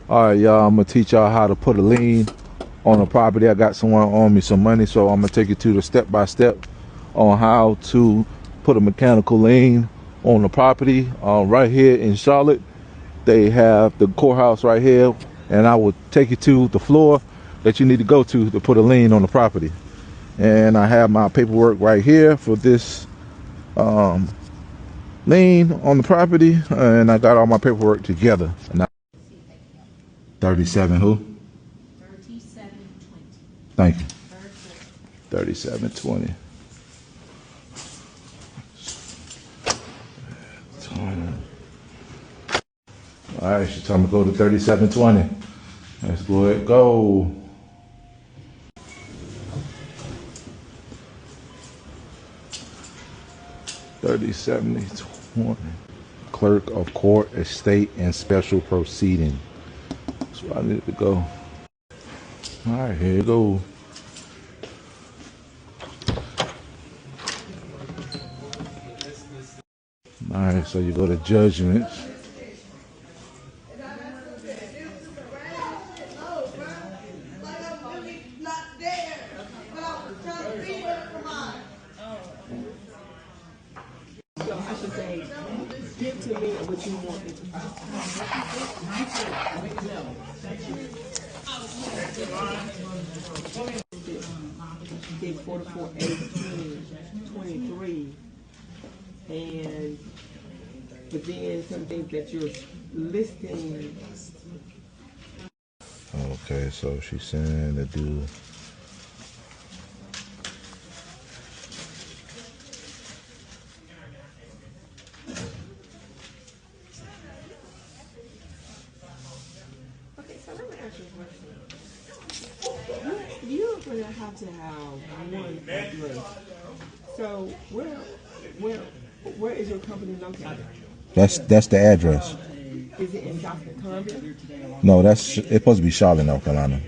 All right, y'all, I'm gonna teach y'all how to put a lien on a property. I got someone on me some money, so I'm gonna take you to the step-by-step on how to put a mechanical lien on the property. Right here in Charlotte, they have the courthouse right here, and I will take you to the floor that you need to go to put a lien on the property. And I have my paperwork right here for this lien on the property, and I got all my paperwork together. And 37 who? 3720. Thank you. 3720. All right, she told me to go to 3720. Let's go ahead, go. $30.70.20. Clerk of Court, Estate, and Special Proceeding. That's where I need to go. All right, here you go. All right, so you go to judgments. I should say, give to me what you want me to do. Did 44/8/23, and but then some things that you're listing. Okay, so she's saying to do. Okay, so let me ask you a question. You're going to have one address. So where is your company located? That's the address. Is it in Johnson County? No, it's supposed to be Charlotte, North Carolina.